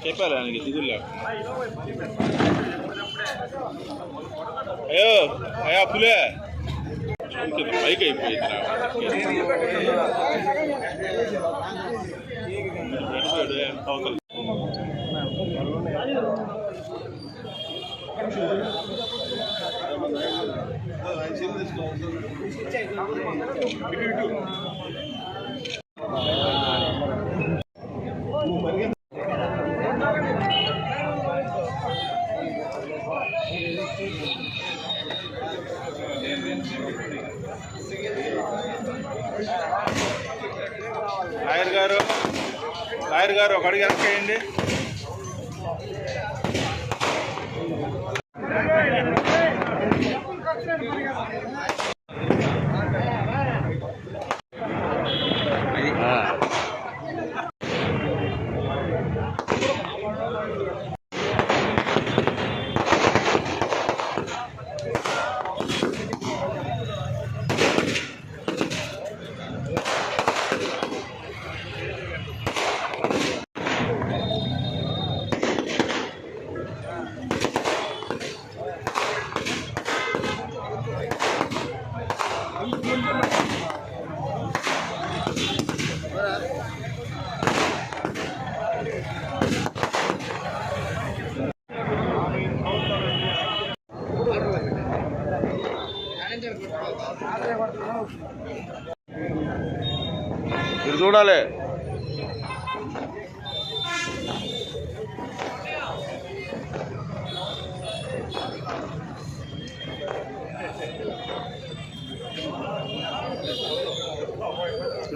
చెప్పాలి ఆయనకి దిగులు అయ్యో అయ్యా పులే పైకి అయిపోయింది లాయర్ గారు ఒక అడుగు వెనక్కేయండి. మీరు చూడాలి.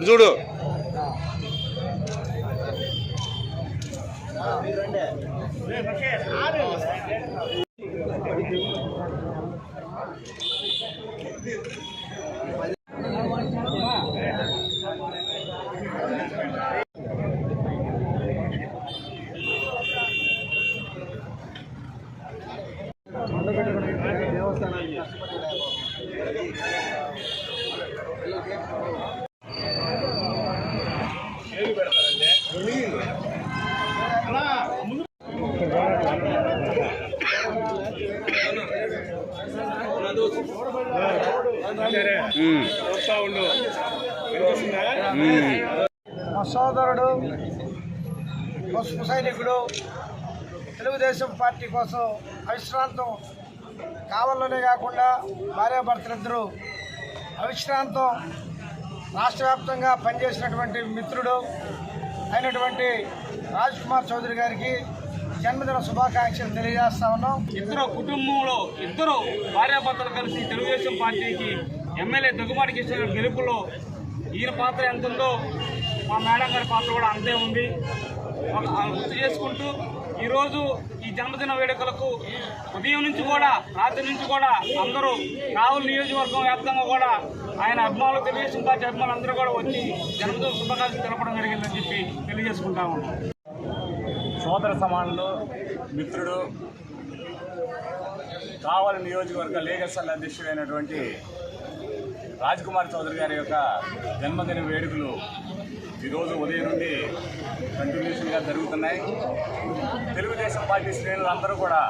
చూడు మా సోదరుడు పసుపు సైనికుడు తెలుగుదేశం పార్టీ కోసం అవిశ్రాంతం కావల్లోనే కాకుండా భార్యాభర్తలిద్దరూ అవిశ్రాంతం రాష్ట్ర వ్యాప్తంగా పనిచేసినటువంటి మిత్రుడు అయినటువంటి రాజ్ కుమార్ చౌదరి గారికి జన్మదిన శుభాకాంక్షలు తెలియజేస్తా ఉన్నాం. ఇద్దరు కుటుంబంలో ఇద్దరు భార్యాభర్తలు కలిసి తెలుగుదేశం పార్టీకి ఎమ్మెల్యే దగ్గుబాటి కిషోర్ గెలుపులో ఈయన పాత్ర ఎంత ఉందో మా మేడం గారి పాత్ర కూడా అంతే ఉంది. గుర్తు చేసుకుంటూ ఈరోజు ఈ జన్మదిన వేడుకలకు ఉదయం నుంచి కూడా రాత్రి నుంచి కూడా అందరూ కావలి నియోజకవర్గం వ్యాప్తంగా కూడా ఆయన అభిమానులు, తెలుగుదేశం పార్టీ అభిమానులు అందరూ కూడా వచ్చి జన్మదిన శుభాకాంక్షలు తెలపడం జరిగిందని చెప్పి తెలియజేసుకుంటా ఉన్నాం. సోదర సమానులు, మిత్రుడు, కావలి నియోజకవర్గ లీగల్ సెల్ అధ్యక్షుడైనటువంటి రాజ్ కుమార్ చౌదరి గారి యొక్క జన్మదిన వేడుకలు ఈరోజు ఉదయం నుండి కంటిన్యూషన్గా జరుగుతున్నాయి. తెలుగుదేశం పార్టీ శ్రేణులందరూ కూడా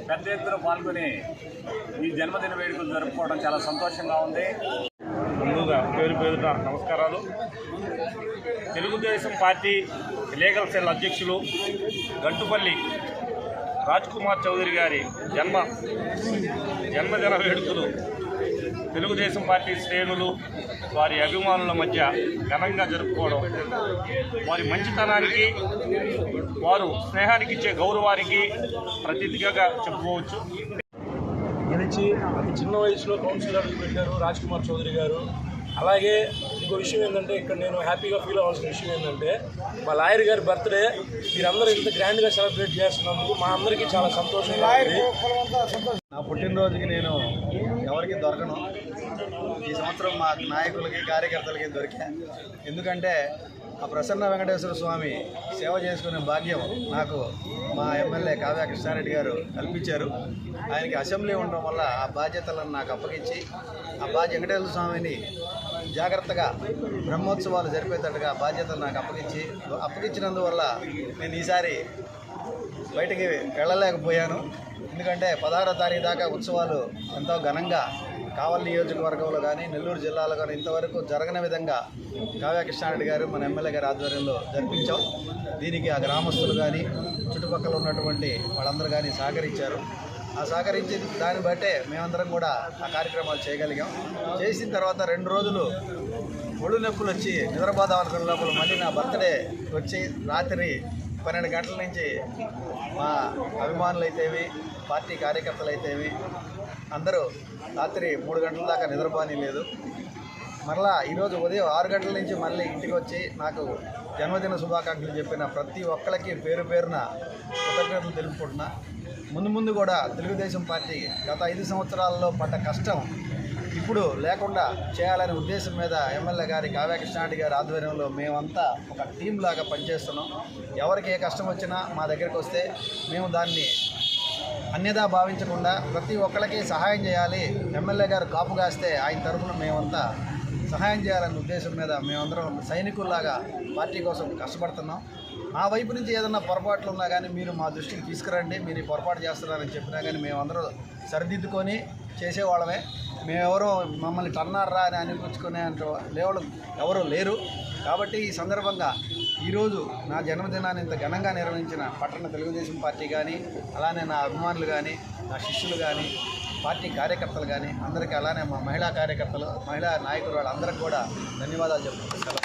పెద్ద ఎత్తున పాల్గొని ఈ జన్మదిన వేడుకలు జరుపుకోవడం చాలా సంతోషంగా ఉంది. ముందుగా పేరున నమస్కారాలు. తెలుగుదేశం పార్టీ లీగల్ సెల్ అధ్యక్షులు గంటుపల్లి రాజ్ కుమార్ చౌదరి గారి జన్మదిన వేడుకలు తెలుగుదేశం పార్టీ శ్రేణులు, వారి అభిమానుల మధ్య ఘనంగా జరుపుకోవడం వారి మంచితనానికి, వారు స్నేహానికి ఇచ్చే గౌరవానికి ప్రతీకగా చెప్పుకోవచ్చు. గెలిచి అతి చిన్న వయసులో కౌన్సిలర్ పెట్టారు రాజ్ కుమార్ చౌదరి గారు. అలాగే ఇంకో విషయం ఏంటంటే, ఇక్కడ నేను హ్యాపీగా ఫీల్ అవ్వాల్సిన విషయం ఏంటంటే, మా లాయర్ గారి బర్త్డే మీరందరూ ఇంత గ్రాండ్గా సెలబ్రేట్ చేస్తున్నందుకు మా అందరికీ చాలా సంతోషంగా ఉంది. నా పుట్టినరోజుకి నేను ఎవరికి దొరకను. ఈ సంవత్సరం మా నాయకులకి, కార్యకర్తలకి దొరికా. ఎందుకంటే ఆ ప్రసన్న వెంకటేశ్వర స్వామి సేవ చేసుకునే భాగ్యం నాకు మా ఎమ్మెల్యే కావ్య కృష్ణారెడ్డి గారు కల్పించారు. ఆయనకి అసెంబ్లీ ఉండడం వల్ల ఆ బాధ్యతలను నాకు అప్పగించి, ఆ వెంకటేశ్వర స్వామిని జాగ్రత్తగా బ్రహ్మోత్సవాలు జరిపేటట్టుగా బాధ్యతలు నాకు అప్పగించినందువల్ల నేను ఈసారి బయటికి వెళ్ళలేకపోయాను. ఎందుకంటే 16వ తారీఖు దాకా ఉత్సవాలు ఎంతో ఘనంగా కావలి నియోజకవర్గంలో కానీ, నెల్లూరు జిల్లాలో కానీ ఇంతవరకు జరగని విధంగా కావ్య కృష్ణారెడ్డి గారు, మన ఎమ్మెల్యే గారి ఆధ్వర్యంలో జరిపించాం. దీనికి ఆ గ్రామస్తులు కానీ, చుట్టుపక్కల ఉన్నటువంటి వాళ్ళందరూ కానీ సహకరించారు. ఆ సహకరించి దాన్ని బట్టే మేమందరం కూడా ఆ కార్యక్రమాలు చేయగలిగాం. చేసిన తర్వాత 2 రోజులు ఒళ్ళు నొప్పులు వచ్చి నిద్రపోదాం అనుకున్న లోపల మళ్ళీ నా బర్త్డే వచ్చి రాత్రి 12 గంటల నుంచి మా అభిమానులు అయితేవి, పార్టీ కార్యకర్తలు అయితేవి అందరూ రాత్రి 3 గంటల దాకా నిద్రపోని లేదు. మరలా ఈరోజు ఉదయం 6 గంటల నుంచి మళ్ళీ ఇంటికి వచ్చి నాకు జన్మదిన శుభాకాంక్షలు చెప్పిన ప్రతి ఒక్కరికి పేరు పేరున కృతజ్ఞతలు తెలుపుకుంటున్నా. ముందు కూడా తెలుగుదేశం పార్టీ గత 5 సంవత్సరాల్లో పడ్డ కష్టం ఇప్పుడు లేకుండా చేయాలనే ఉద్దేశం మీద ఎమ్మెల్యే గారి కావ్య కృష్ణారెడ్డి గారి ఆధ్వర్యంలో మేమంతా ఒక టీం లాగా పనిచేస్తున్నాం. ఎవరికి ఏ కష్టం వచ్చినా మా దగ్గరికి వస్తే మేము దాన్ని అన్యదా భావించకుండా ప్రతి ఒక్కరికి సహాయం చేయాలి. ఎమ్మెల్యే గారు కాపు కాస్తే ఆయన తరఫున మేమంతా సహాయం చేయాలనే ఉద్దేశం మీద మేమందరం సైనికుల్లాగా పార్టీ కోసం కష్టపడుతున్నాం. మా వైపు నుంచి ఏదన్నా పొరపాట్లు ఉన్నా కానీ మీరు మా దృష్టికి తీసుకురండి, మీరు ఈ పొరపాటు చేస్తున్నారని చెప్పినా కానీ మేమందరం సరిదిద్దుకొని చేసేవాళ్ళమే. మేమెవరో మమ్మల్ని టన్నారా అని అనిపించుకునే లేవడం ఎవరూ లేరు. కాబట్టి ఈ సందర్భంగా ఈరోజు నా జన్మదినాన్ని ఇంత ఘనంగా నిర్వహించిన పట్టణ తెలుగుదేశం పార్టీ కానీ, అలానే నా అభిమానులు కానీ, నా శిష్యులు కానీ, పార్టీ కార్యకర్తలు కానీ అందరికీ, అలానే మా మహిళా కార్యకర్తలు, మహిళా నాయకులు వాళ్ళందరికీ కూడా ధన్యవాదాలు చెప్తున్నాను.